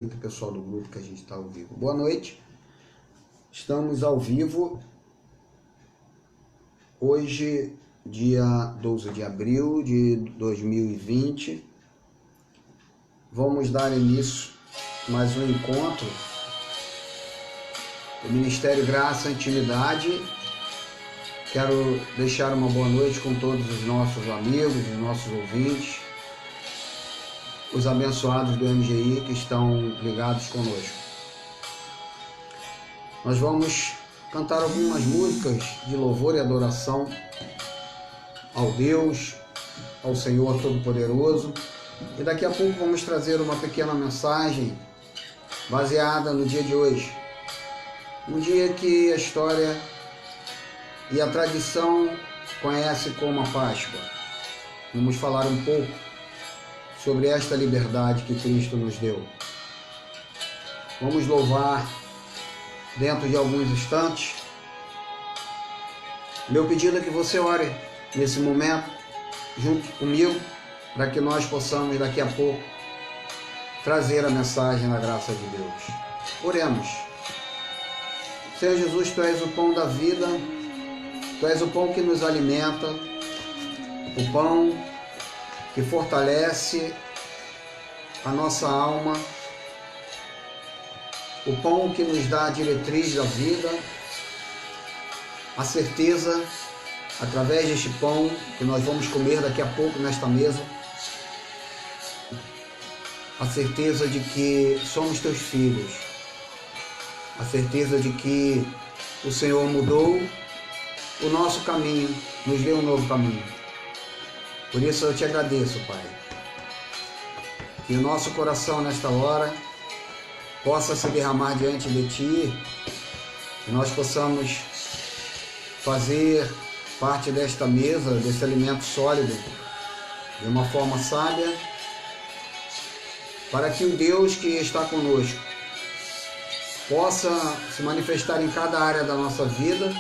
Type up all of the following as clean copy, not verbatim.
O pessoal do grupo que a gente está ao vivo. Boa noite, estamos ao vivo hoje, dia 12 de abril de 2020. Vamos dar início a mais um encontro do Ministério Graça e Intimidade. Quero deixar uma boa noite com todos os nossos amigos, os nossos ouvintes, os abençoados do MGI que estão ligados conosco. Nós vamos cantar algumas músicas de louvor e adoração ao Deus, ao Senhor Todo-Poderoso, e daqui a pouco vamos trazer uma pequena mensagem baseada no dia de hoje, um dia que a história e a tradição conhece como a Páscoa. Vamos falar um pouco sobre esta liberdade que Cristo nos deu. Vamos louvar dentro de alguns instantes. Meu pedido é que você ore nesse momento, junto comigo, para que nós possamos daqui a pouco trazer a mensagem da graça de Deus. Oremos. Senhor Jesus, Tu és o pão da vida, Tu és o pão que nos alimenta, o pão que fortalece a nossa alma, o pão que nos dá a diretriz da vida, a certeza, através deste pão que nós vamos comer daqui a pouco nesta mesa, a certeza de que somos Teus filhos, a certeza de que o Senhor mudou o nosso caminho, nos deu um novo caminho. Por isso eu te agradeço, Pai, que o nosso coração nesta hora possa se derramar diante de Ti, que nós possamos fazer parte desta mesa, desse alimento sólido, de uma forma sábia, para que o Deus que está conosco possa se manifestar em cada área da nossa vida,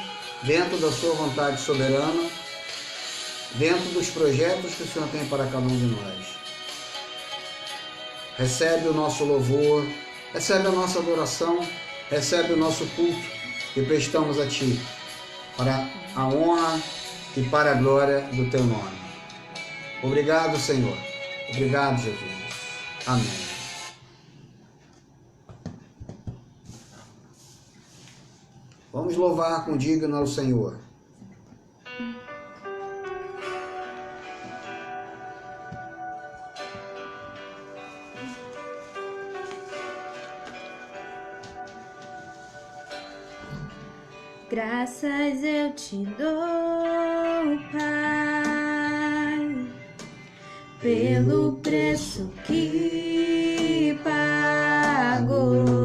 dentro da Sua vontade soberana, dentro dos projetos que o Senhor tem para cada um de nós. Recebe o nosso louvor, recebe a nossa adoração, recebe o nosso culto que prestamos a Ti, para a honra e para a glória do Teu nome. Obrigado, Senhor. Obrigado, Jesus. Amém. Vamos louvar com digno ao Senhor. Graças eu te dou, Pai, pelo preço que pagou,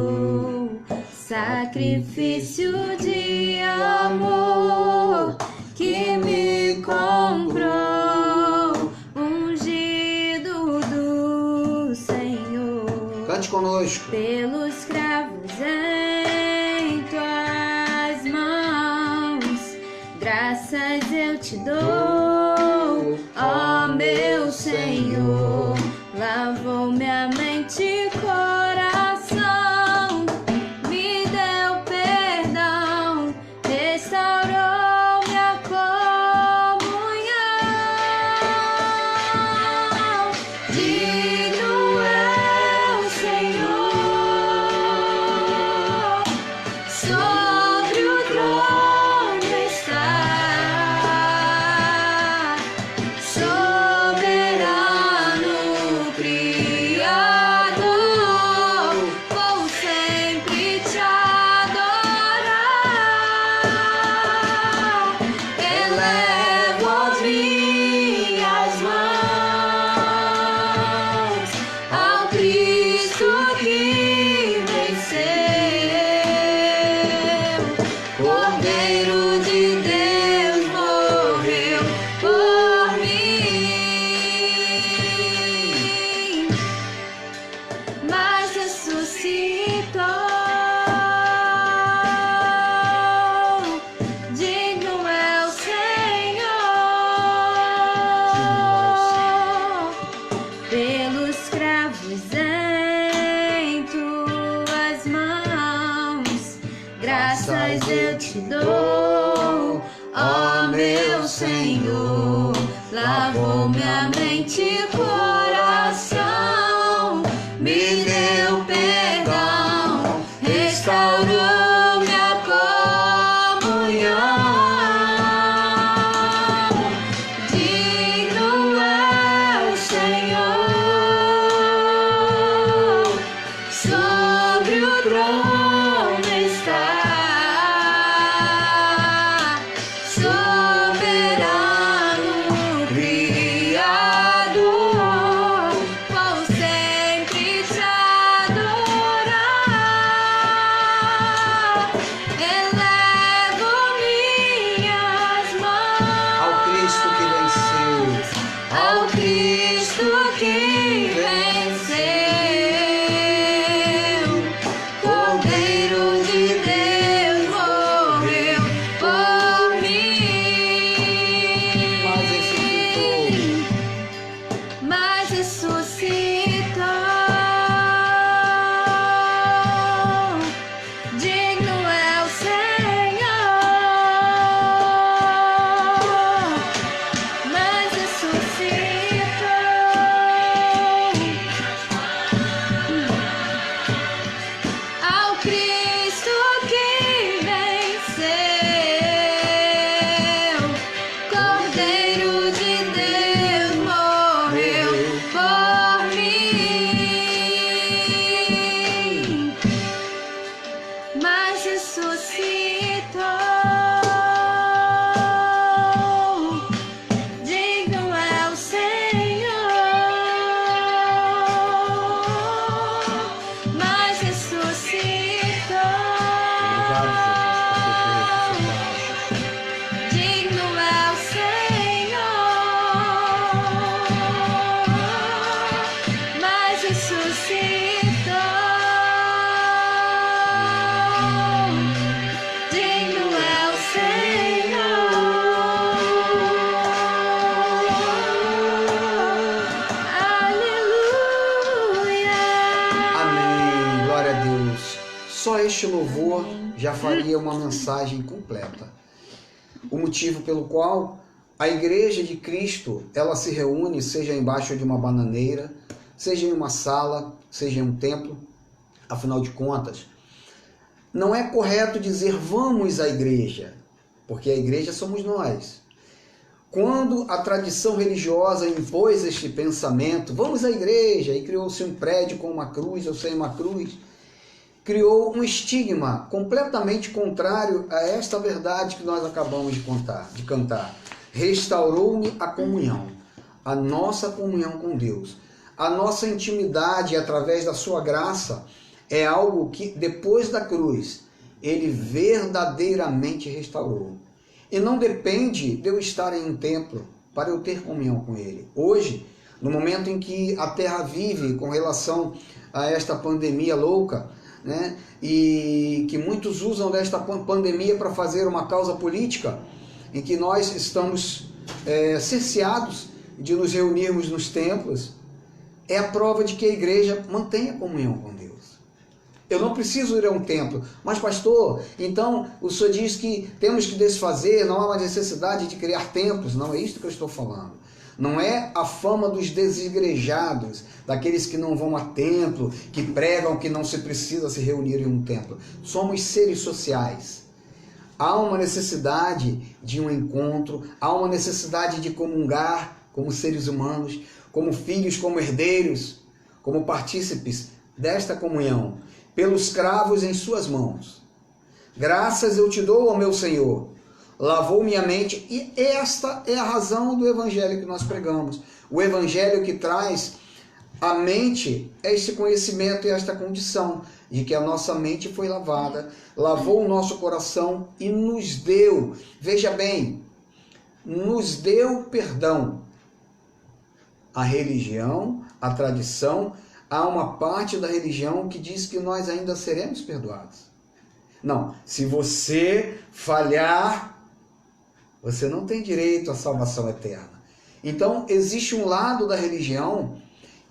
sacrifício de amor que me comprou, ungido do Senhor. Cante conosco. Pelos cravos em tuas mãos, graças eu te dou, ó meu Senhor. Lavou minha mente e coração, me deu perdão, restaurou minha comunhão. Digno é o Senhor, sobre o trono está, soberano Criador. graças eu te dou, ó meu Senhor. Lavou minha mente e coração, me deu perdão, restaurou minha comunhão. Digno é o Senhor, sobre o trono está, soberano Criador, vou sempre te adorar. Elevo minhas mãos Ao Cristo que venceu, ao Cristo que venceu, Cordeiro de Deus morreu por mim, mas ressuscitou. Digno é o Senhor, mas ressuscitou. Ao Cristo que venceu, Cordeiro de Deus morreu por mim, mas ressuscitou. Digno é o Senhor, mas ressuscitou. obrigado, Jesus, Digno é o Senhor, mas ressuscitou. Digno é o Senhor. Aleluia. amém, glória a Deus. Só este louvor já faria uma mensagem completa. O motivo pelo qual a igreja de Cristo, ela se reúne, seja embaixo de uma bananeira, seja em uma sala, seja em um templo. Afinal de contas, não é correto dizer vamos à igreja, porque a igreja somos nós. Quando a tradição religiosa impôs este pensamento, vamos à igreja, e criou-se um prédio com uma cruz ou sem uma cruz, criou um estigma completamente contrário a esta verdade que nós acabamos de cantar. Restaurou-me a comunhão, a nossa comunhão com Deus. A nossa intimidade através da sua graça é algo que depois da cruz ele verdadeiramente restaurou. E não depende de eu estar em um templo para eu ter comunhão com ele. Hoje, no momento em que a terra vive com relação a esta pandemia louca, né? E que muitos usam desta pandemia para fazer uma causa política, em que nós estamos cerceados de nos reunirmos nos templos, é a prova de que a igreja mantém a comunhão com Deus. Eu não preciso ir a um templo, mas pastor, então o senhor diz que temos que desfazer, não há mais necessidade de criar templos. Não é isso que eu estou falando. Não é a fama dos desigrejados, daqueles que não vão a templo, que pregam que não se precisa se reunir em um templo. Somos seres sociais. Há uma necessidade de um encontro, há uma necessidade de comungar como seres humanos, como filhos, como herdeiros, como partícipes desta comunhão, pelos cravos em suas mãos. Graças eu te dou, ó meu Senhor, lavou minha mente, e esta é a razão do evangelho que nós pregamos. O evangelho que traz à mente este conhecimento e esta condição de que a nossa mente foi lavada, lavou o nosso coração e nos deu, veja bem, nos deu perdão. A religião, a tradição, há uma parte da religião que diz que nós ainda seremos perdoados. Não, se você falhar, você não tem direito à salvação eterna. Então, existe um lado da religião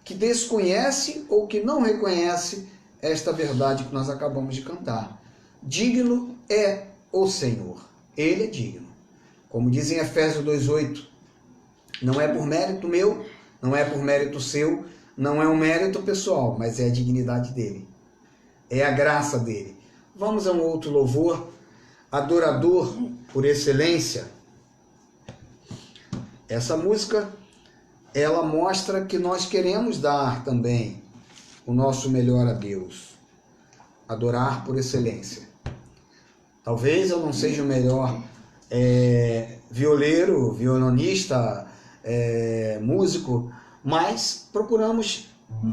que desconhece ou que não reconhece esta verdade que nós acabamos de cantar. digno é o Senhor. Ele é digno. Como diz em Efésios 2:8, não é por mérito meu, não é por mérito seu, não é um mérito pessoal, mas é a dignidade dele. É a graça dele. Vamos a um outro louvor, adorador por excelência. Essa música, ela mostra que nós queremos dar também o nosso melhor a Deus. Adorar por excelência. Talvez eu não seja o melhor violeiro, violonista, músico, mas procuramos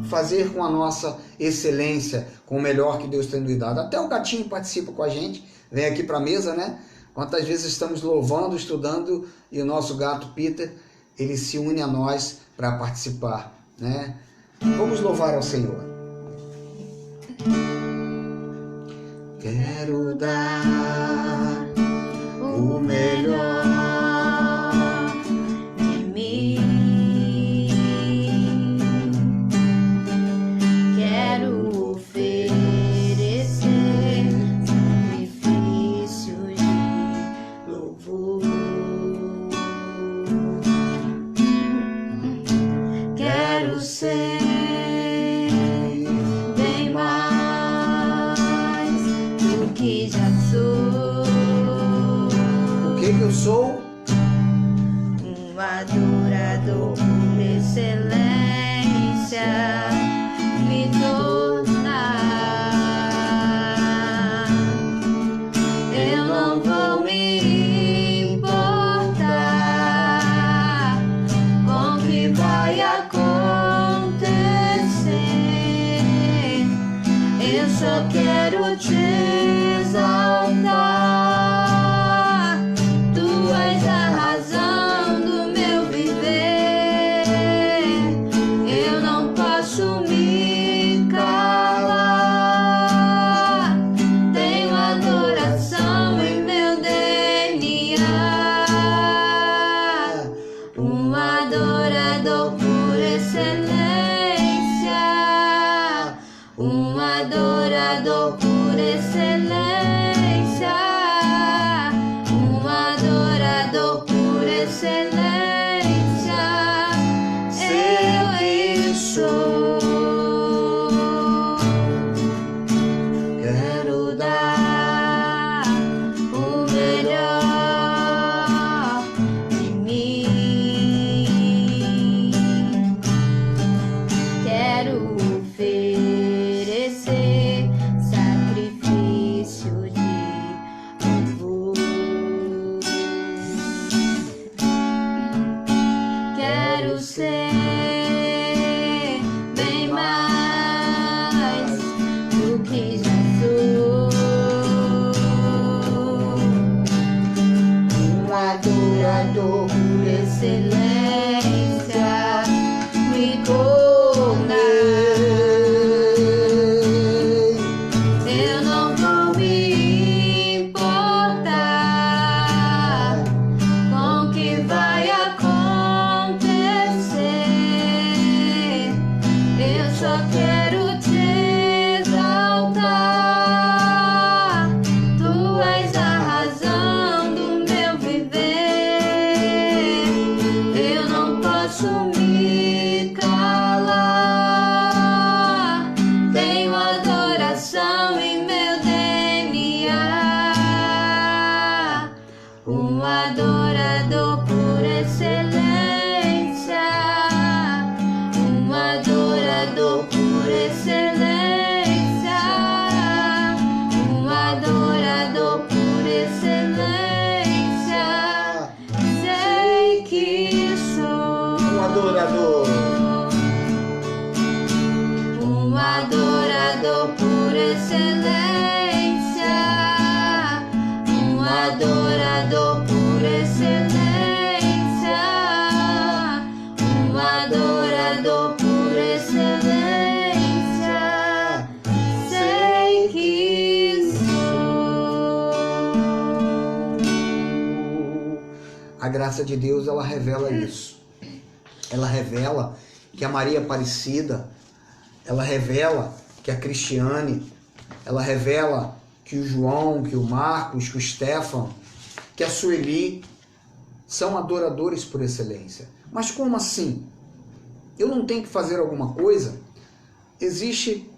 fazer com a nossa excelência, com o melhor que Deus tem nos dado. Até o gatinho participa com a gente, vem aqui para a mesa, né? Quantas vezes estamos louvando, estudando, e o nosso gato Peter, ele se une a nós para participar, né? Vamos louvar ao Senhor. Quero dar o melhor de mim. Quero oferecer sacrifícios de louvor. Quero ser bem mais do que já sou. O que eu sou? Um adorador por excelência, me tornar. Eu não vou me importar com o que vai acontecer. Eu só quero te exaltar. Adorador por excelência, um adorador por excelência, eu sou. Quero dar o melhor de mim. Quero oferecer sacrifício de louvor. Quero ser bem mais do que já sou. Um adorador por excelência, me tornar. Só quero te exaltar. Tu és a razão do meu viver. Eu não posso me calar. Tenho adoração em meu DNA. Um adorador por excelência. Um adorador por excelência, um adorador por excelência, sei que sou. Um adorador. Um adorador por excelência, um adorador por excelência, um adorador por excelência, sei que sou. A graça de Deus, ela revela isso. Ela revela que a Maria Aparecida, ela revela que a Cristiane, ela revela que que o João, que o Marcos, que o Stefan, que a Sueli são adoradores por excelência. Mas como assim? Eu não tenho que fazer alguma coisa? Existe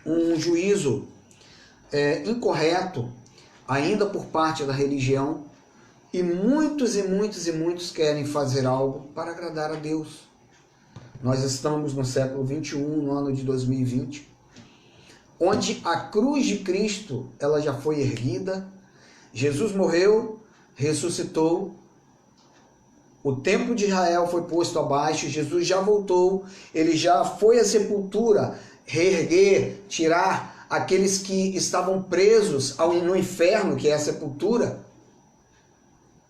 um juízo incorreto, ainda por parte da religião, e muitos querem fazer algo para agradar a Deus. Nós estamos no século 21, no ano de 2020, onde a cruz de Cristo ela já foi erguida, Jesus morreu, ressuscitou, o templo de Israel foi posto abaixo, Jesus já voltou, ele já foi à sepultura, reerguer, tirar aqueles que estavam presos no inferno, que é a sepultura,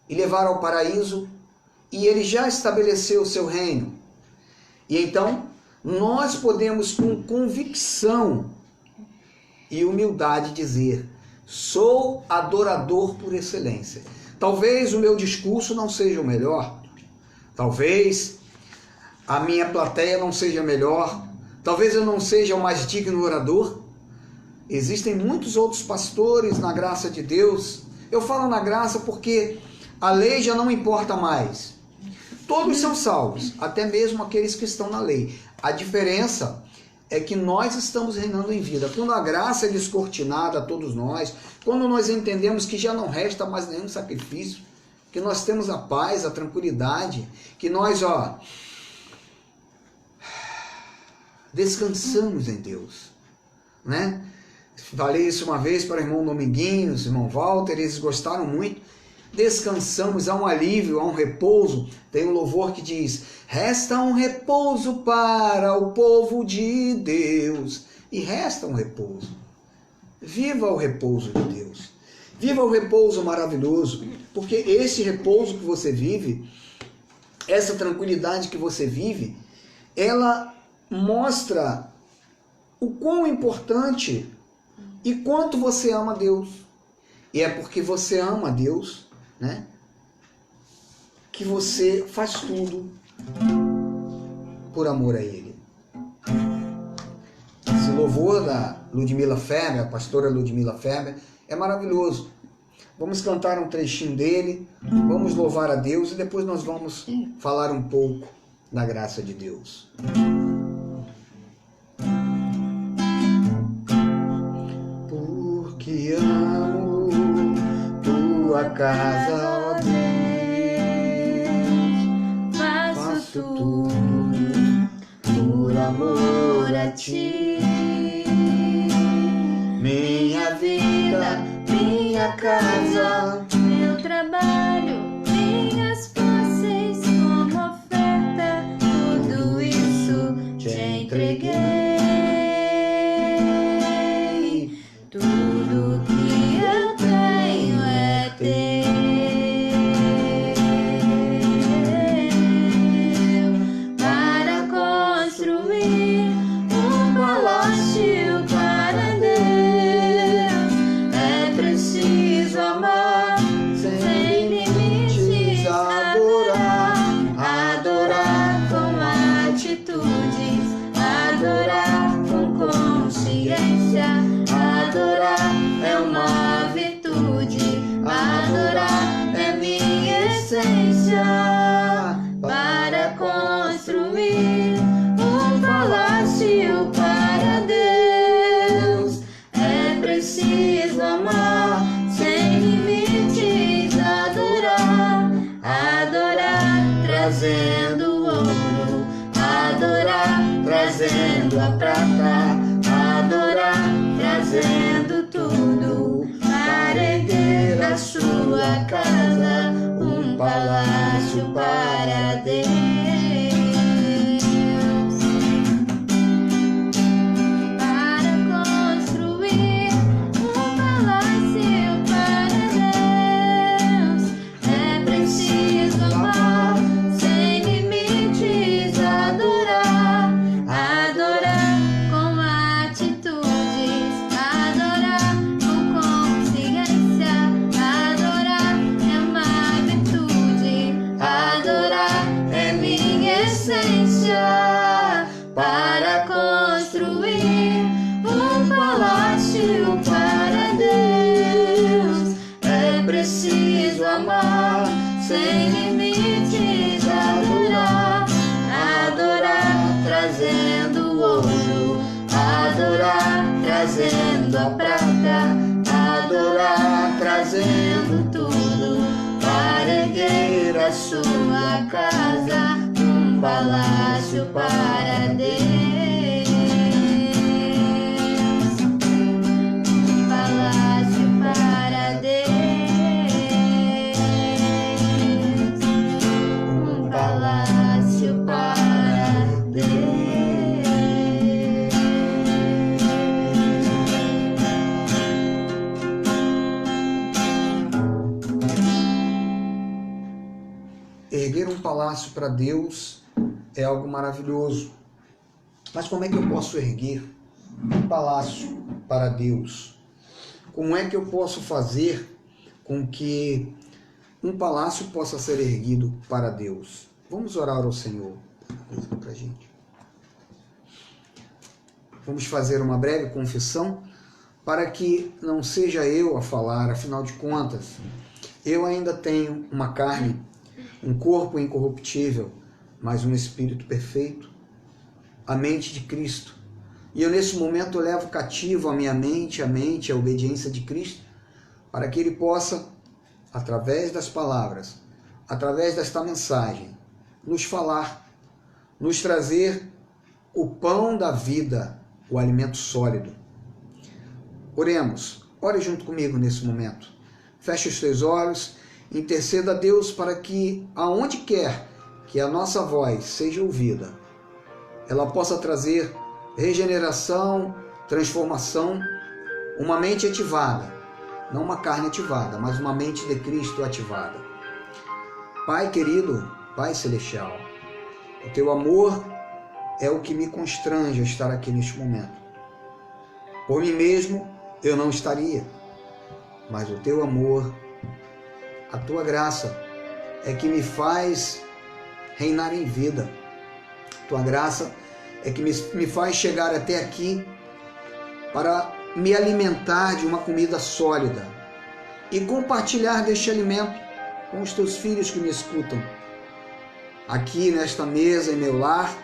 e levar ao paraíso, e ele já estabeleceu o seu reino. E então, nós podemos com convicção e humildade dizer, sou adorador por excelência. Talvez o meu discurso não seja o melhor, talvez a minha plateia não seja melhor, talvez eu não seja o mais digno orador. Existem muitos outros pastores na graça de Deus. Eu falo na graça porque a lei já não importa mais. Todos são salvos, até mesmo aqueles que estão na lei. A diferença é que nós estamos reinando em vida. Quando a graça é descortinada a todos nós, quando nós entendemos que já não resta mais nenhum sacrifício, que nós temos a paz, a tranquilidade, que nós, descansamos em Deus, né? Falei isso uma vez para o irmão Dominguinhos, irmão Walter, eles gostaram muito. Descansamos, há um alívio, há um repouso. Tem um louvor que diz, resta um repouso para o povo de Deus. E resta um repouso. Viva o repouso de Deus. Viva o repouso maravilhoso. Porque esse repouso que você vive, essa tranquilidade que você vive, ela mostra o quão importante e quanto você ama Deus. E é porque você ama Deus, né, que você faz tudo por amor a Ele. Esse louvor da Ludmila Ferber, a pastora Ludmila Ferber, é maravilhoso. Vamos cantar um trechinho dele, vamos louvar a Deus e depois nós vamos falar um pouco da graça de Deus. Porque amo tua casa, ó Deus, faço tudo por amor a ti. Minha vida, minha casa, meu trabalho, minhas posses, como oferta, tudo isso te entreguei. Tudo que eu tenho é teu. Para construir um palácio para Deus, é preciso amar sem limites, adorar com atitudes, adorar com consciência. Adorar é uma virtude, adorar é minha essência. Para construir um palácio para Deus, é preciso amar sem limites, adorar trazendo ouro, adorar trazendo a prata, adorar trazendo tudo para erguer a sua casa, um palácio para Deus. Para construir um palácio para Deus, é preciso amar sem limites, adorar com atitudes, adorar com consciência, adorar é uma virtude, sem limites, adorar, adorar, trazendo ouro, adorar, trazendo a prata, adorar, trazendo tudo, para erguer a sua casa, um palácio para Deus. Erguer um palácio para Deus é algo maravilhoso. Mas como é que eu posso erguer um palácio para Deus? Como é que eu posso fazer com que um palácio possa ser erguido para Deus? Vamos orar ao Senhor para a gente. Vamos fazer uma breve confissão para que não seja eu a falar, afinal de contas, eu ainda tenho uma carne, um corpo incorruptível, mas um espírito perfeito, a mente de Cristo. E eu nesse momento levo cativo a minha mente, a obediência de Cristo, para que Ele possa, através das palavras, através desta mensagem, nos falar, nos trazer o pão da vida, o alimento sólido. Oremos, ore junto comigo nesse momento. Feche os teus olhos, interceda a Deus para que, aonde quer que a nossa voz seja ouvida, ela possa trazer regeneração, transformação, uma mente ativada, não uma carne ativada, mas uma mente de Cristo ativada. Pai querido, Pai celestial, o teu amor é o que me constrange a estar aqui neste momento. Por mim mesmo eu não estaria, mas o teu amor, a tua graça é que me faz reinar em vida. Tua graça é que me faz chegar até aqui para me alimentar de uma comida sólida e compartilhar deste alimento com os teus filhos que me escutam. Aqui nesta mesa em meu lar,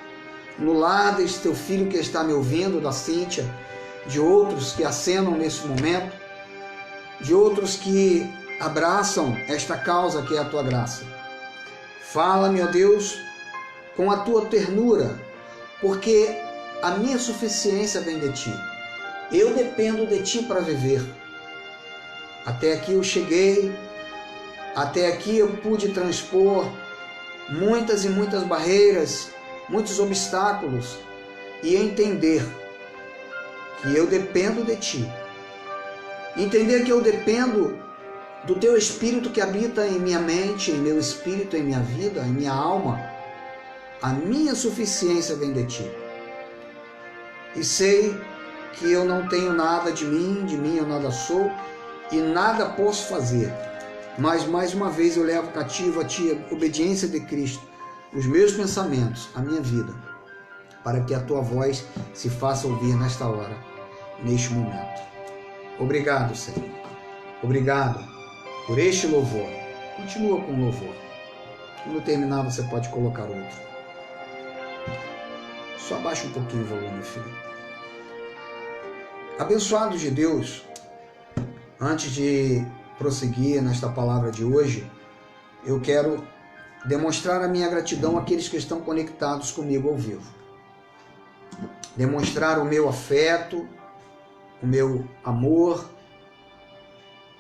no lar deste teu filho que está me ouvindo, da Cíntia, de outros que acenam nesse momento, de outros que abraçam esta causa que é a tua graça. Fala-me, ó Deus, com a tua ternura, porque a minha suficiência vem de ti. Eu dependo de ti para viver. Até aqui eu cheguei, até aqui eu pude transpor muitas e muitas barreiras, muitos obstáculos e entender que eu dependo de ti. Entender que eu dependo do teu Espírito que habita em minha mente, em meu espírito, em minha vida, em minha alma. A minha suficiência vem de ti. E sei que eu não tenho nada de mim eu nada sou e nada posso fazer. Mas mais uma vez eu levo cativo a ti a obediência de Cristo, os meus pensamentos, a minha vida, para que a tua voz se faça ouvir nesta hora, neste momento. Obrigado, Senhor. Obrigado por este louvor. Continua com o louvor. Quando terminar, você pode colocar outro. Só abaixa um pouquinho o volume, filho. Abençoados de Deus, antes de prosseguir nesta palavra de hoje, eu quero demonstrar a minha gratidão àqueles que estão conectados comigo ao vivo. Demonstrar o meu afeto, o meu amor,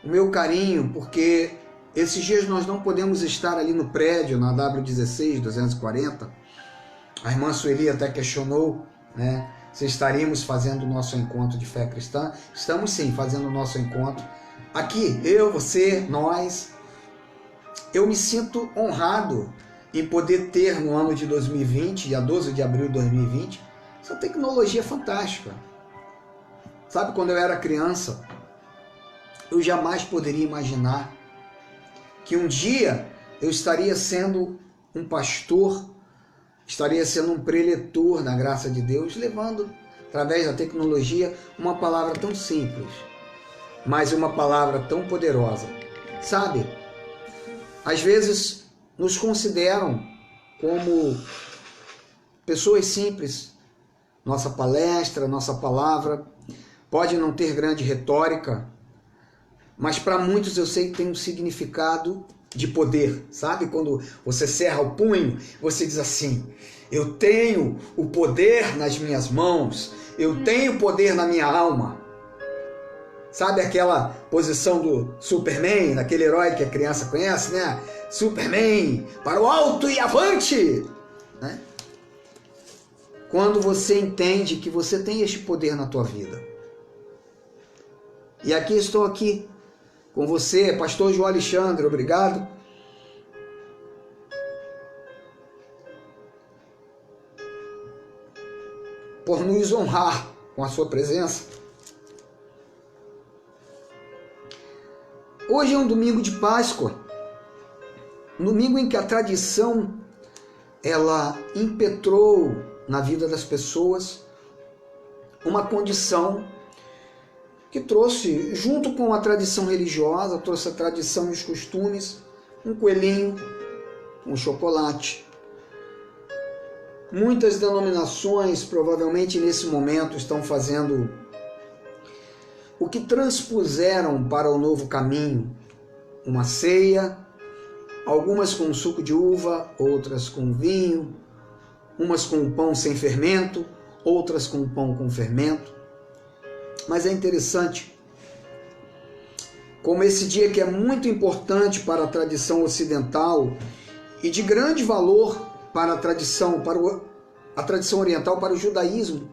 o meu carinho, porque esses dias nós não podemos estar ali no prédio, na W16 240. A irmã Sueli até questionou, né, se estaríamos fazendo o nosso encontro de fé cristã. Estamos sim fazendo o nosso encontro. Aqui, eu, você, nós. Eu me sinto honrado em poder ter no ano de 2020, dia 12 de abril de 2020, essa tecnologia fantástica. Sabe, quando eu era criança, eu jamais poderia imaginar que um dia eu estaria sendo um pastor, estaria sendo um preletor na graça de Deus, levando, através da tecnologia, uma palavra tão simples, mas uma palavra tão poderosa. Sabe, às vezes nos consideram como pessoas simples. Nossa palestra, nossa palavra pode não ter grande retórica, mas para muitos eu sei que tem um significado de poder, sabe? Quando você cerra o punho, você diz assim: eu tenho o poder nas minhas mãos, eu tenho poder na minha alma. Sabe aquela posição do Superman, daquele herói que a criança conhece, né? Superman, para o alto e avante! Né? Quando você entende que você tem este poder na tua vida. E aqui estou aqui com você, pastor João Alexandre, obrigado. Por nos honrar com a sua presença. Hoje é um domingo de Páscoa, um domingo em que a tradição ela impetrou na vida das pessoas uma condição que trouxe, junto com a tradição religiosa, trouxe a tradição e os costumes, um coelhinho, um chocolate. Muitas denominações, provavelmente nesse momento, estão fazendo o que transpuseram para o novo caminho, uma ceia, algumas com suco de uva, outras com vinho, umas com pão sem fermento, outras com pão com fermento. Mas é interessante como esse dia que é muito importante para a tradição ocidental e de grande valor para a tradição oriental, para o judaísmo,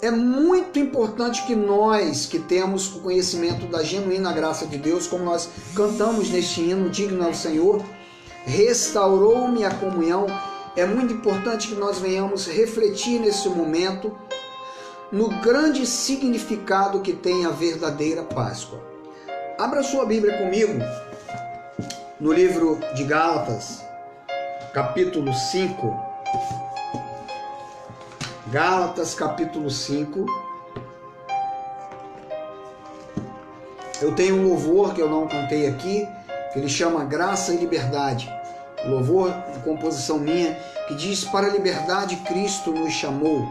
é muito importante que nós, que temos o conhecimento da genuína graça de Deus, como nós cantamos neste hino, digno ao Senhor, restaurou-me a comunhão, é muito importante que nós venhamos refletir nesse momento no grande significado que tem a verdadeira Páscoa. Abra sua Bíblia comigo no livro de Gálatas, capítulo 5. Gálatas, capítulo 5. Eu tenho um louvor que eu não cantei aqui, que ele chama Graça e Liberdade. Um louvor, composição minha, que diz: para a liberdade Cristo nos chamou.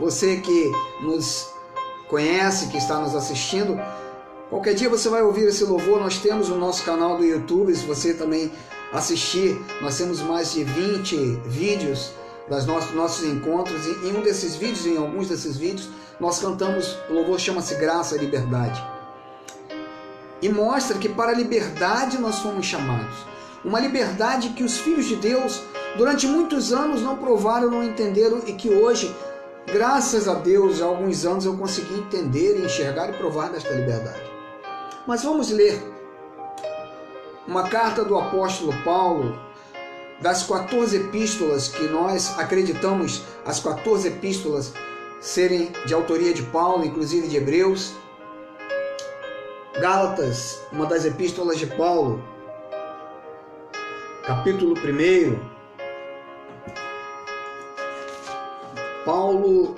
Você que nos conhece, que está nos assistindo, qualquer dia você vai ouvir esse louvor. Nós temos o nosso canal do YouTube, se você também assistir, nós temos mais de 20 vídeos dos nossos encontros, e em alguns desses vídeos, nós cantamos, o louvor chama-se Graça e Liberdade. E mostra que para a liberdade nós fomos chamados. Uma liberdade que os filhos de Deus, durante muitos anos, não provaram, não entenderam, e que hoje, graças a Deus, há alguns anos eu consegui entender, enxergar e provar desta liberdade. Mas vamos ler uma carta do apóstolo Paulo, das 14 epístolas que nós acreditamos, as 14 epístolas serem de autoria de Paulo, inclusive de Hebreus. Gálatas, uma das epístolas de Paulo, capítulo 1. Paulo,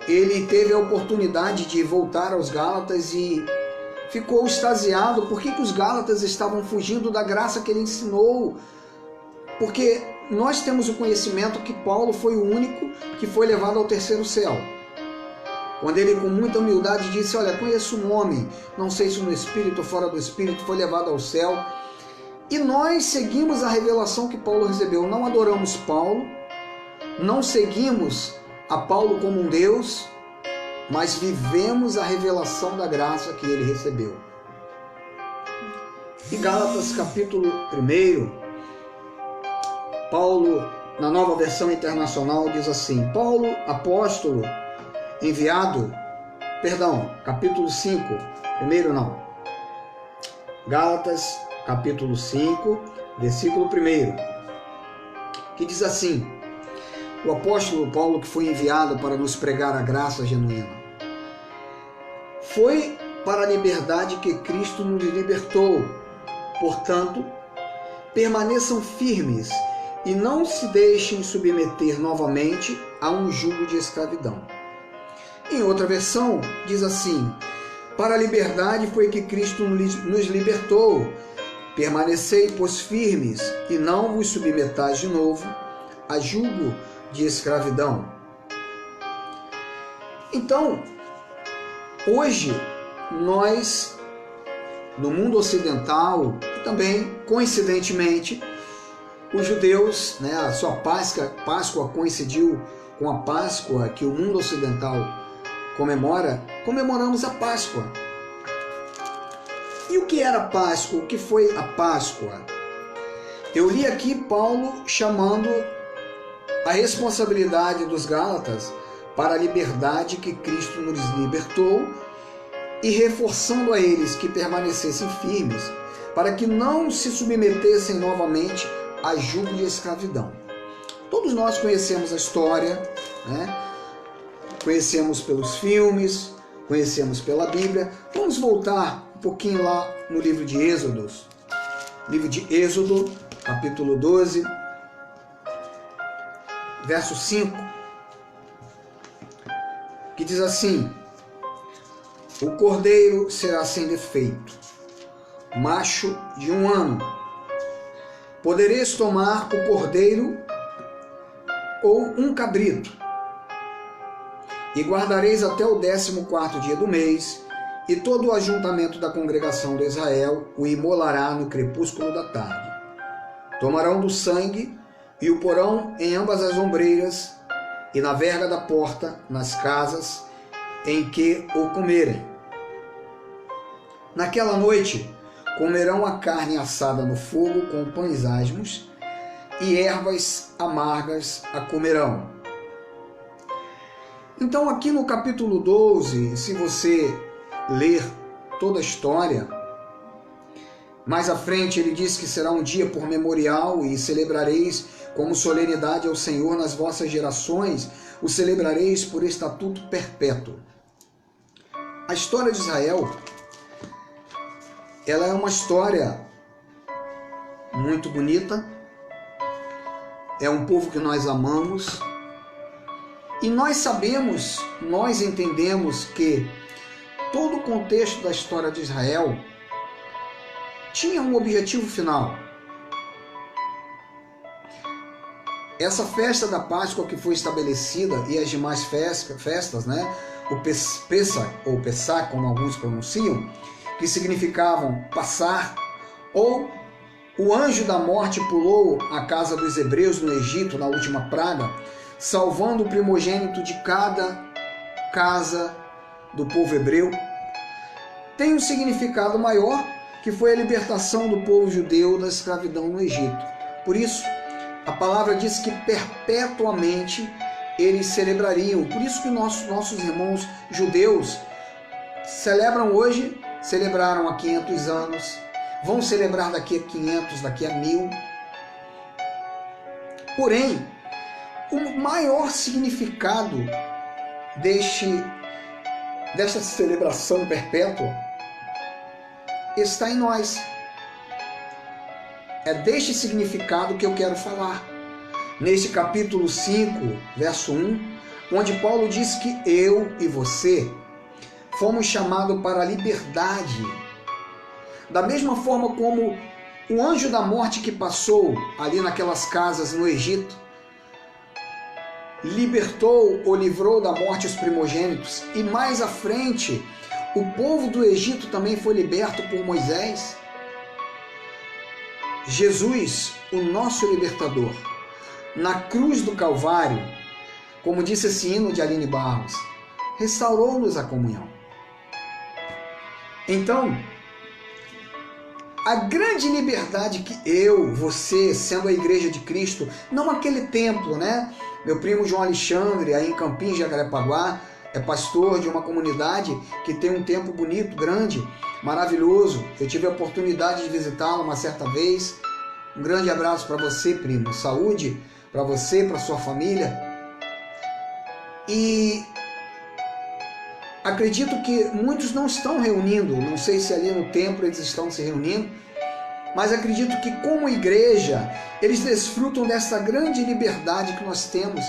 ele teve a oportunidade de voltar aos Gálatas e ficou extasiado. Por que os Gálatas estavam fugindo da graça que ele ensinou? Porque nós temos o conhecimento que Paulo foi o único que foi levado ao terceiro céu. Quando ele, com muita humildade, disse: olha, conheço um homem, não sei se no espírito ou fora do espírito, foi levado ao céu. E nós seguimos a revelação que Paulo recebeu. Não adoramos Paulo, não seguimos a Paulo como um Deus, mas vivemos a revelação da graça que ele recebeu. E Gálatas, capítulo 1, Paulo, na Nova Versão Internacional, diz assim: Paulo, apóstolo, enviado, capítulo 5, Gálatas, capítulo 5, versículo 1, que diz assim: o apóstolo Paulo, que foi enviado para nos pregar a graça genuína, foi para a liberdade que Cristo nos libertou. Portanto, permaneçam firmes e não se deixem submeter novamente a um jugo de escravidão. Em outra versão, diz assim: para a liberdade foi que Cristo nos libertou. Permanecei, pois, firmes, e não vos submetais de novo a jugo de escravidão. Então, hoje, nós, no mundo ocidental, e também, coincidentemente, os judeus, né, a sua Páscoa coincidiu com a Páscoa que o mundo ocidental comemoramos a Páscoa. E o que era a Páscoa? O que foi a Páscoa? Eu li aqui Paulo chamando a responsabilidade dos Gálatas para a liberdade que Cristo nos libertou e reforçando a eles que permanecessem firmes para que não se submetessem novamente a jugo de escravidão. Todos nós conhecemos a história, né? Conhecemos pelos filmes, conhecemos pela Bíblia. Vamos voltar um pouquinho lá no livro de Êxodo, capítulo 12, verso 5, que diz assim: o cordeiro será sem defeito, macho de 1 ano. Podereis tomar o cordeiro ou um cabrito, e guardareis até o 14º dia do mês, e todo o ajuntamento da congregação de Israel o imolará no crepúsculo da tarde. Tomarão do sangue e o porão em ambas as ombreiras e na verga da porta, nas casas em que o comerem. Naquela noite comerão a carne assada no fogo com pães asmos, e ervas amargas a comerão. Então aqui no capítulo 12, se você ler toda a história, mais à frente ele diz que será um dia por memorial e celebrareis como solenidade ao Senhor nas vossas gerações, o celebrareis por estatuto perpétuo. A história de Israel, ela é uma história muito bonita, é um povo que nós amamos, e nós sabemos, nós entendemos que todo o contexto da história de Israel tinha um objetivo final. Essa festa da Páscoa que foi estabelecida e as demais festas, né? O Pessah, ou Pessah, como alguns pronunciam, que significavam passar, ou o anjo da morte pulou a casa dos hebreus no Egito na última praga, salvando o primogênito de cada casa do povo hebreu, tem um significado maior, que foi a libertação do povo judeu da escravidão no Egito. Por isso, a palavra diz que perpetuamente eles celebrariam. Por isso que nossos irmãos judeus celebram hoje, celebraram há 500 anos, vão celebrar daqui a 500, daqui a 1000. Porém, o maior significado desta celebração perpétua está em nós. É deste significado que eu quero falar. Neste capítulo 5, verso 1, onde Paulo diz que eu e você fomos chamados para a liberdade. Da mesma forma como o anjo da morte que passou ali naquelas casas no Egito, libertou ou livrou da morte os primogênitos, e mais à frente o povo do Egito também foi liberto por Moisés. Jesus, o nosso libertador, na cruz do Calvário, como disse esse hino de Aline Barros, restaurou-nos a comunhão. Então, a grande liberdade que eu, você, sendo a igreja de Cristo, não aquele templo, né? Meu primo João Alexandre, aí em Campins, Jacarepaguá, é pastor de uma comunidade que tem um templo bonito, grande, maravilhoso. Eu tive a oportunidade de visitá-lo uma certa vez. Um grande abraço para você, primo. Saúde para você, para sua família. E acredito que muitos não estão reunindo, não sei se ali no templo eles estão se reunindo, mas acredito que como igreja eles desfrutam dessa grande liberdade que nós temos,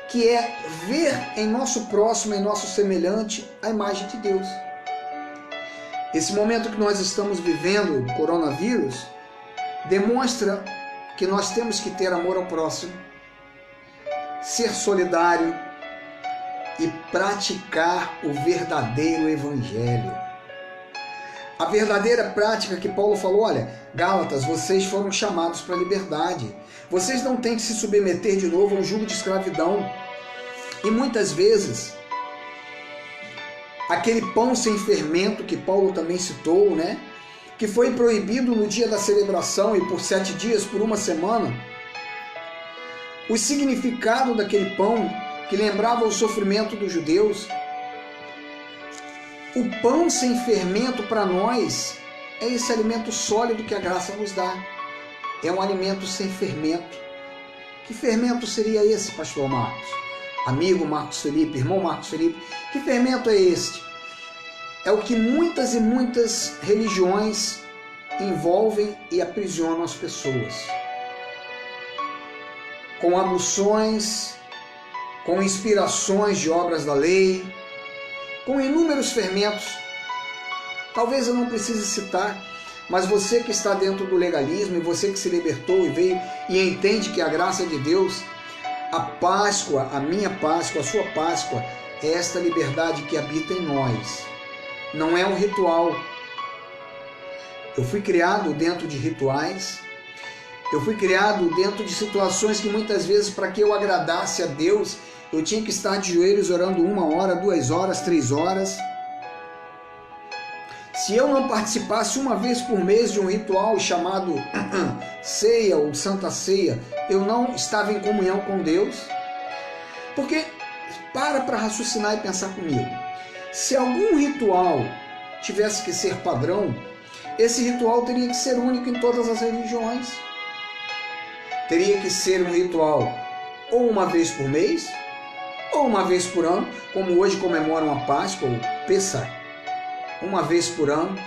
que é ver em nosso próximo, em nosso semelhante, a imagem de Deus. Esse momento que nós estamos vivendo, o coronavírus, demonstra que nós temos que ter amor ao próximo, ser solidário e praticar o verdadeiro evangelho. A verdadeira prática que Paulo falou, olha, Gálatas, vocês foram chamados para a liberdade. Vocês não têm que se submeter de novo a um jugo de escravidão. E muitas vezes, aquele pão sem fermento que Paulo também citou, né? Que foi proibido no dia da celebração e por 7 dias, por uma semana, o significado daquele pão que lembrava o sofrimento dos judeus. O pão sem fermento para nós é esse alimento sólido que a graça nos dá. É um alimento sem fermento. Que fermento seria esse, pastor Marcos? Amigo Marcos Felipe, irmão Marcos Felipe, que fermento é este? É o que muitas e muitas religiões envolvem e aprisionam as pessoas. Com abluções, com inspirações de obras da lei, com inúmeros fermentos. Talvez eu não precise citar, mas você que está dentro do legalismo, e você que se libertou e veio e entende que a graça de Deus, a Páscoa, a minha Páscoa, a sua Páscoa, é esta liberdade que habita em nós. Não é um ritual. Eu fui criado dentro de rituais, eu fui criado dentro de situações que muitas vezes, para que eu agradasse a Deus, eu tinha que estar de joelhos orando 1 hora, 2 horas, 3 horas. Se eu não participasse uma vez por mês de um ritual chamado ceia ou Santa Ceia, eu não estava em comunhão com Deus. Porque, para raciocinar e pensar comigo, se algum ritual tivesse que ser padrão, esse ritual teria que ser único em todas as religiões. Teria que ser um ritual ou uma vez por mês, ou uma vez por ano, como hoje comemoram a Páscoa, ou Pessah, uma vez por ano.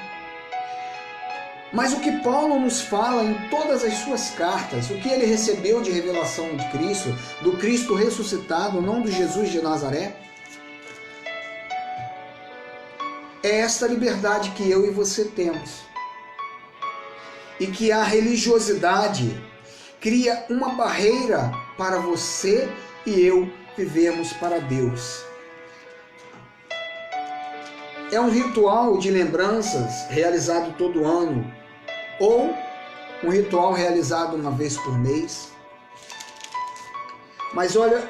Mas o que Paulo nos fala em todas as suas cartas, o que ele recebeu de revelação de Cristo, do Cristo ressuscitado, não do Jesus de Nazaré, é esta liberdade que eu e você temos. E que a religiosidade cria uma barreira para você e eu vivemos para Deus. É um ritual de lembranças realizado todo ano, ou um ritual realizado uma vez por mês. Mas olha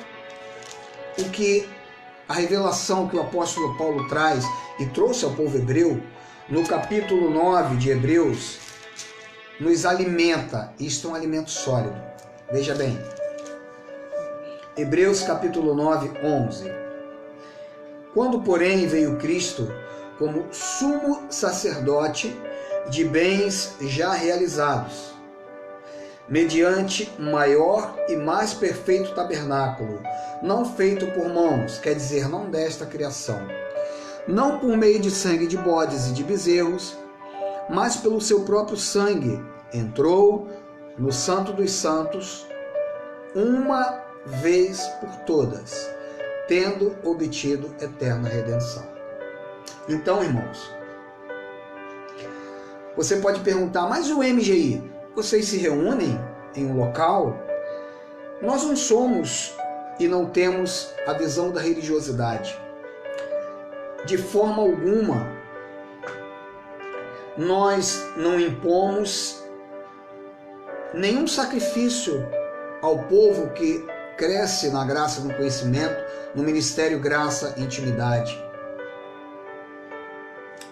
o que a revelação que o apóstolo Paulo traz e trouxe ao povo hebreu, no capítulo 9 de Hebreus, nos alimenta. Isto é um alimento sólido. Veja bem, Hebreus capítulo 9, 11. Quando, porém, veio Cristo como sumo sacerdote de bens já realizados, mediante maior e mais perfeito tabernáculo, não feito por mãos, quer dizer, não desta criação, não por meio de sangue de bodes e de bezerros, mas pelo seu próprio sangue, entrou no Santo dos Santos uma vez por todas, tendo obtido eterna redenção. Então, irmãos, você pode perguntar, mas o MGI, vocês se reúnem em um local? Nós não somos e não temos a visão da religiosidade. De forma alguma, nós não impomos nenhum sacrifício ao povo que cresce na graça, no conhecimento, no ministério Graça e Intimidade.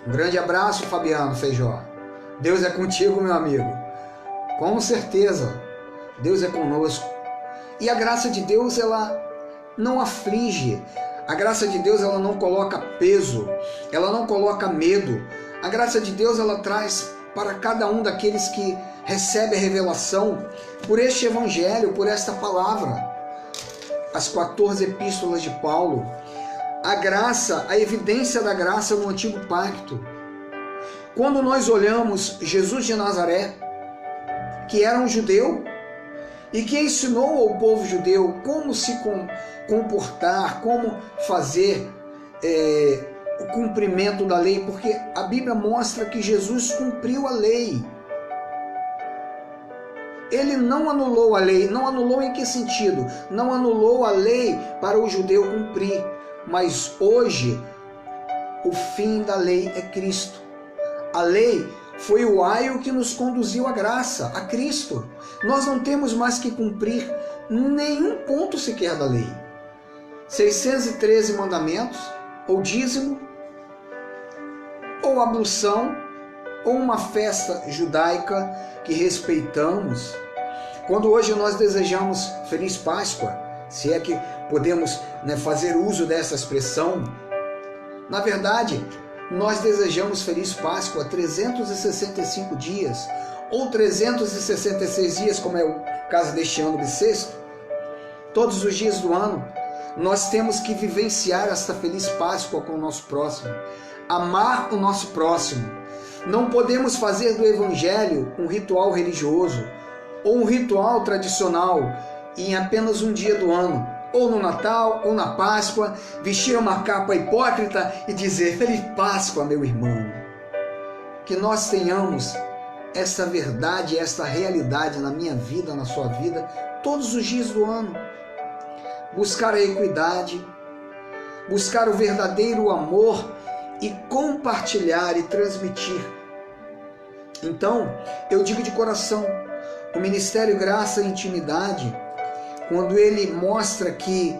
Um grande abraço, Fabiano Feijó. Deus é contigo, meu amigo. Com certeza, Deus é conosco. E a graça de Deus, ela não aflige. A graça de Deus, ela não coloca peso. Ela não coloca medo. A graça de Deus, ela traz para cada um daqueles que recebe a revelação por este evangelho, por esta palavra. As 14 epístolas de Paulo. A graça, a evidência da graça no Antigo Pacto. Quando nós olhamos Jesus de Nazaré, que era um judeu e que ensinou ao povo judeu como se comportar, como fazer o cumprimento da lei, porque a Bíblia mostra que Jesus cumpriu a lei. ele não anulou a lei. Não anulou em que sentido? Não anulou a lei para o judeu cumprir, mas hoje o fim da lei é Cristo. A lei foi o aio que nos conduziu à graça, a Cristo. Nós não temos mais que cumprir nenhum ponto sequer da lei. 613 mandamentos, ou dízimo, ou ablução, ou uma festa judaica que respeitamos. Quando hoje nós desejamos Feliz Páscoa, se é que podemos, fazer uso dessa expressão, na verdade, nós desejamos Feliz Páscoa 365 dias, ou 366 dias, como é o caso deste ano bissexto. Todos os dias do ano, nós temos que vivenciar esta Feliz Páscoa com o nosso próximo, amar o nosso próximo. Não podemos fazer do Evangelho um ritual religioso, ou um ritual tradicional, em apenas um dia do ano, ou no Natal, ou na Páscoa, vestir uma capa hipócrita e dizer Feliz Páscoa, meu irmão. Que nós tenhamos essa verdade, essa realidade na minha vida, na sua vida, todos os dias do ano. Buscar a equidade, buscar o verdadeiro amor e compartilhar e transmitir. Então, eu digo de coração, o Ministério Graça e Intimidade, quando ele mostra que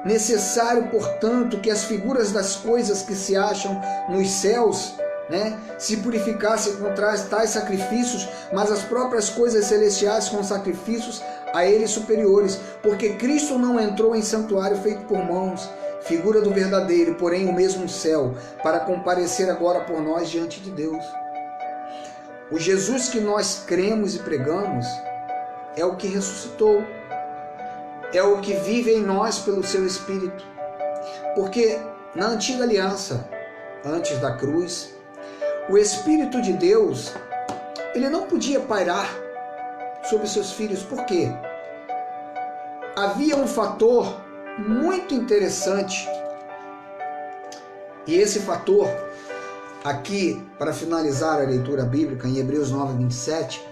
necessário, portanto, que as figuras das coisas que se acham nos céus, se purificassem com tais sacrifícios, mas as próprias coisas celestiais com sacrifícios a eles superiores, porque Cristo não entrou em santuário feito por mãos, figura do verdadeiro, porém o mesmo céu, para comparecer agora por nós diante de Deus. O Jesus que nós cremos e pregamos é o que ressuscitou, é o que vive em nós pelo seu Espírito. Porque na antiga aliança, antes da cruz, o Espírito de Deus, ele não podia pairar sobre seus filhos. Por quê? Havia um fator muito interessante, e esse fator, aqui, para finalizar a leitura bíblica, em Hebreus 9, 27,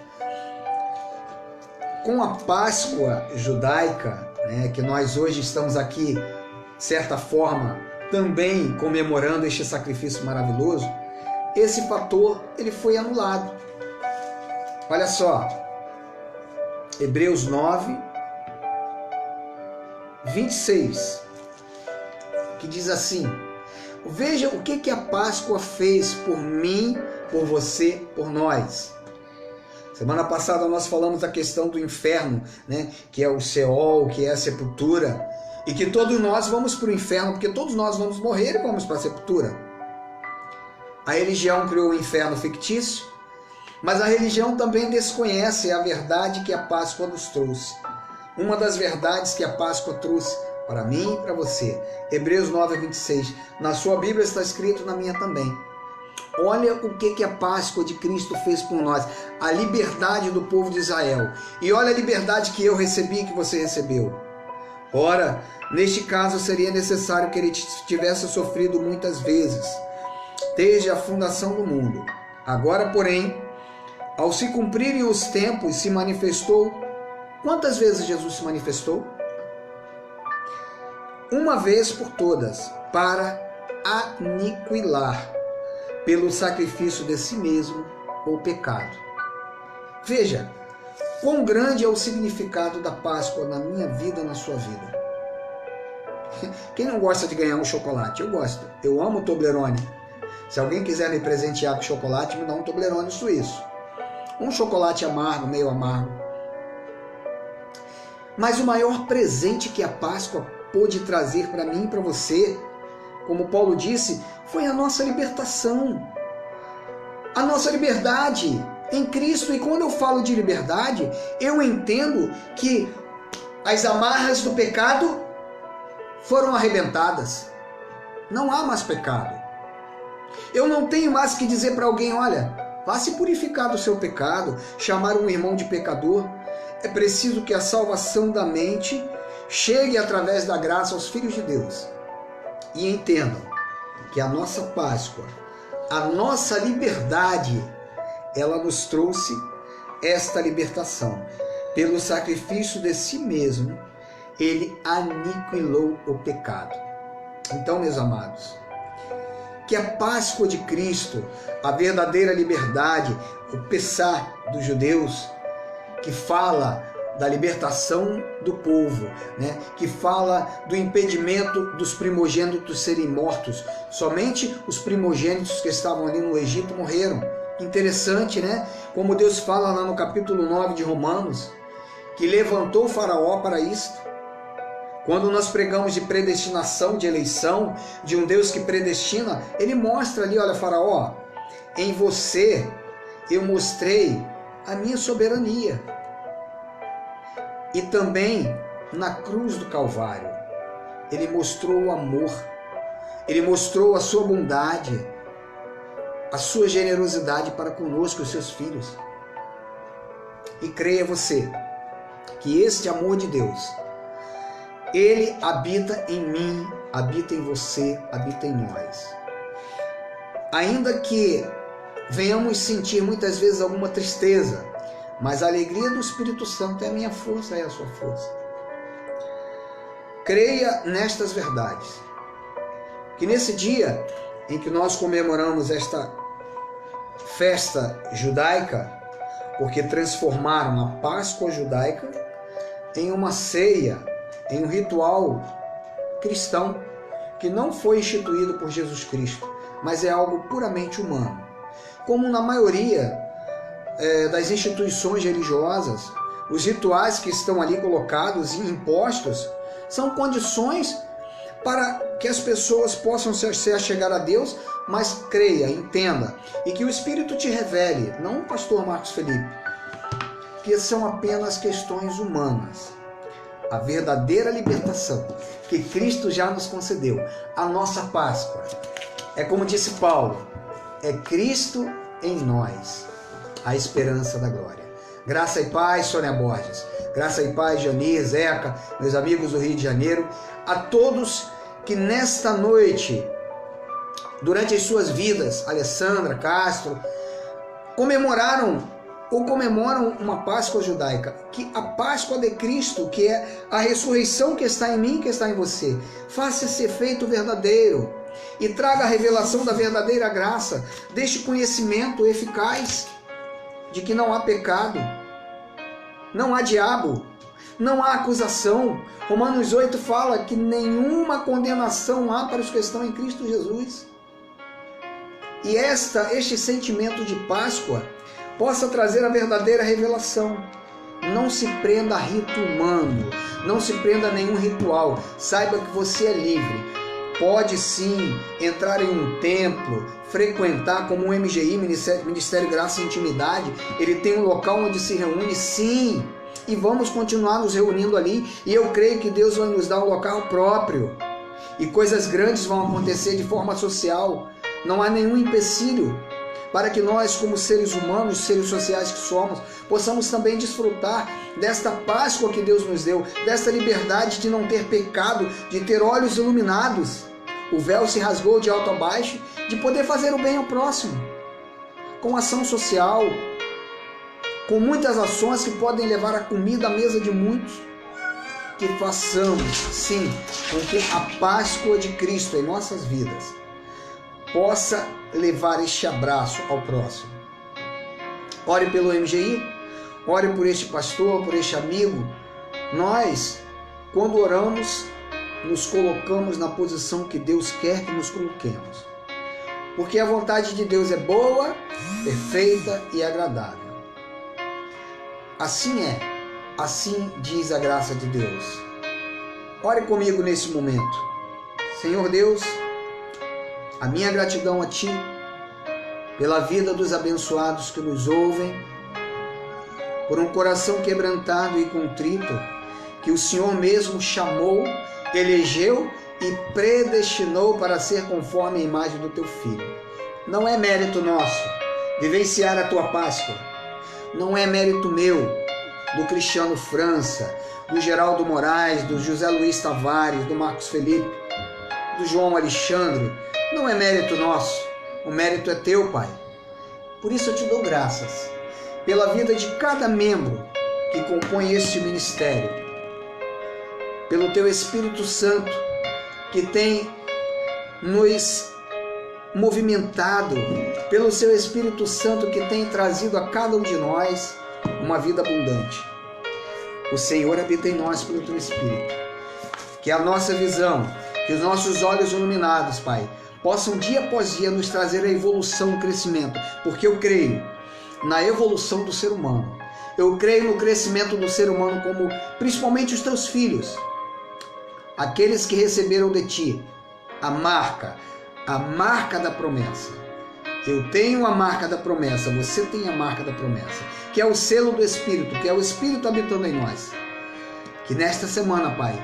com a Páscoa judaica, que nós hoje estamos aqui, de certa forma, também comemorando este sacrifício maravilhoso, esse fator ele foi anulado. Olha só, Hebreus 9, 26, que diz assim: veja o que a Páscoa fez por mim, por você, por nós. Semana passada nós falamos da questão do inferno, que é o Seol, que é a sepultura, e que todos nós vamos para o inferno, porque todos nós vamos morrer e vamos para a sepultura. A religião criou o inferno fictício, mas a religião também desconhece a verdade que a Páscoa nos trouxe. Uma das verdades que a Páscoa trouxe para mim e para você. Hebreus 9, 26. Na sua Bíblia está escrito, na minha também. Olha o que a Páscoa de Cristo fez por nós. A liberdade do povo de Israel. E olha a liberdade que eu recebi e que você recebeu. Ora, neste caso seria necessário que ele tivesse sofrido muitas vezes, desde a fundação do mundo. Agora, porém, ao se cumprirem os tempos, se manifestou. Quantas vezes Jesus se manifestou? Uma vez por todas, para aniquilar, pelo sacrifício de si mesmo, o pecado. Veja, quão grande é o significado da Páscoa na minha vida, na sua vida. Quem não gosta de ganhar um chocolate? Eu gosto. Eu amo Toblerone. Se alguém quiser me presentear com chocolate, me dá um Toblerone suíço. Um chocolate amargo, meio amargo. Mas o maior presente que a Páscoa pôde trazer para mim e para você, como Paulo disse, foi a nossa libertação. A nossa liberdade em Cristo. E quando eu falo de liberdade, eu entendo que as amarras do pecado foram arrebentadas. Não há mais pecado. Eu não tenho mais que dizer para alguém, olha, vá se purificar do seu pecado, chamar um irmão de pecador. É preciso que a salvação da mente chegue através da graça aos filhos de Deus. E entendam que a nossa Páscoa, a nossa liberdade, ela nos trouxe esta libertação. Pelo sacrifício de si mesmo, ele aniquilou o pecado. Então, meus amados, que a Páscoa de Cristo, a verdadeira liberdade, o Pessah dos judeus, que fala da libertação do povo, né? Que fala do impedimento dos primogênitos serem mortos. Somente os primogênitos que estavam ali no Egito morreram. Interessante, né? Como Deus fala lá no capítulo 9 de Romanos, que levantou o faraó para isto. Quando nós pregamos de predestinação, de eleição, de um Deus que predestina, ele mostra ali, olha, faraó, em você eu mostrei a minha soberania. E também na cruz do Calvário, ele mostrou o amor, ele mostrou a sua bondade, a sua generosidade para conosco, os seus filhos. E creia você que este amor de Deus, ele habita em mim, habita em você, habita em nós. Ainda que venhamos sentir muitas vezes alguma tristeza, mas a alegria do Espírito Santo é a minha força, é a sua força. Creia nestas verdades, que nesse dia em que nós comemoramos esta festa judaica, porque transformaram a Páscoa judaica em uma ceia, em um ritual cristão, que não foi instituído por Jesus Cristo, mas é algo puramente humano. Como na maioria das instituições religiosas, os rituais que estão ali colocados e impostos são condições para que as pessoas possam se achegar a Deus, mas creia, entenda, e que o Espírito te revele, não o pastor Marcos Felipe, que são apenas questões humanas. A verdadeira libertação que Cristo já nos concedeu, a nossa Páscoa, é como disse Paulo, é Cristo em nós, a esperança da glória. Graça e paz, Sônia Borges. Graça e paz, Jani, Zeca, meus amigos do Rio de Janeiro. A todos que nesta noite, durante as suas vidas, Alessandra, Castro, comemoraram ou comemoram uma Páscoa judaica. Que a Páscoa de Cristo, que é a ressurreição que está em mim, que está em você, faça esse efeito verdadeiro e traga a revelação da verdadeira graça, deste conhecimento eficaz de que não há pecado, não há diabo, não há acusação. Romanos 8 fala que nenhuma condenação há para os que estão em Cristo Jesus. E este sentimento de Páscoa possa trazer a verdadeira revelação. Não se prenda a rito humano, não se prenda a nenhum ritual. Saiba que você é livre. Pode sim entrar em um templo, frequentar como um MGI, Ministério Graça e Intimidade. Ele tem um local onde se reúne, sim, e vamos continuar nos reunindo ali. E eu creio que Deus vai nos dar um local próprio. E coisas grandes vão acontecer de forma social. Não há nenhum empecilho para que nós, como seres humanos, seres sociais que somos, possamos também desfrutar desta Páscoa que Deus nos deu, desta liberdade de não ter pecado, de ter olhos iluminados. O véu se rasgou de alto a baixo, de poder fazer o bem ao próximo, com ação social, com muitas ações que podem levar a comida à mesa de muitos. Que façamos, sim, com que a Páscoa de Cristo em nossas vidas possa levar este abraço ao próximo. Ore pelo MGI, ore por este pastor, por este amigo. Nós, quando oramos, nos colocamos na posição que Deus quer que nos coloquemos. Porque a vontade de Deus é boa, perfeita e agradável. Assim é, assim diz a graça de Deus. Ore comigo nesse momento. Senhor Deus, a minha gratidão a Ti, pela vida dos abençoados que nos ouvem, por um coração quebrantado e contrito, que o Senhor mesmo chamou, elegeu e predestinou para ser conforme a imagem do Teu Filho. Não é mérito nosso vivenciar a Tua Páscoa, não é mérito meu, do Cristiano França, do Geraldo Moraes, do José Luiz Tavares, do Marcos Felipe, do João Alexandre. Não é mérito nosso, o mérito é Teu, Pai. Por isso eu Te dou graças, pela vida de cada membro que compõe este ministério, pelo Teu Espírito Santo que tem nos movimentado, pelo Seu Espírito Santo que tem trazido a cada um de nós uma vida abundante. O Senhor habita em nós pelo Teu Espírito. Que a nossa visão, que os nossos olhos iluminados, Pai, possam dia após dia nos trazer a evolução, o crescimento, porque eu creio na evolução do ser humano. Eu creio no crescimento do ser humano, como principalmente os Teus filhos, aqueles que receberam de Ti a marca da promessa. Eu tenho a marca da promessa, você tem a marca da promessa, que é o selo do Espírito, que é o Espírito habitando em nós. Que nesta semana, Pai,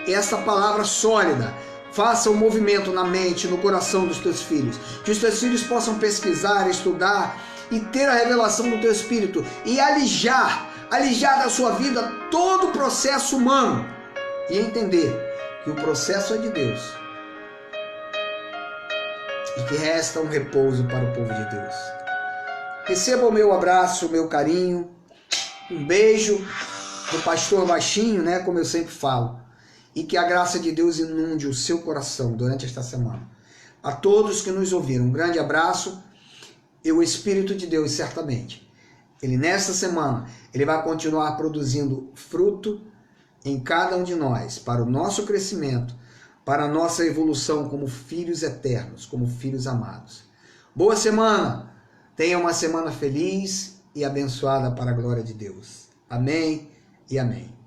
essa palavra sólida faça um movimento na mente, no coração dos Teus filhos, que os Teus filhos possam pesquisar, estudar e ter a revelação do Teu Espírito e alijar da sua vida todo o processo humano e entender que o processo é de Deus e que resta um repouso para o povo de Deus. Receba o meu abraço, o meu carinho, um beijo do pastor baixinho, como eu sempre falo, e que a graça de Deus inunde o seu coração durante esta semana. A todos que nos ouviram, um grande abraço, e o Espírito de Deus, certamente, Ele nesta semana, Ele vai continuar produzindo fruto em cada um de nós, para o nosso crescimento, para a nossa evolução como filhos eternos, como filhos amados. Boa semana! Tenha uma semana feliz e abençoada para a glória de Deus. Amém e amém.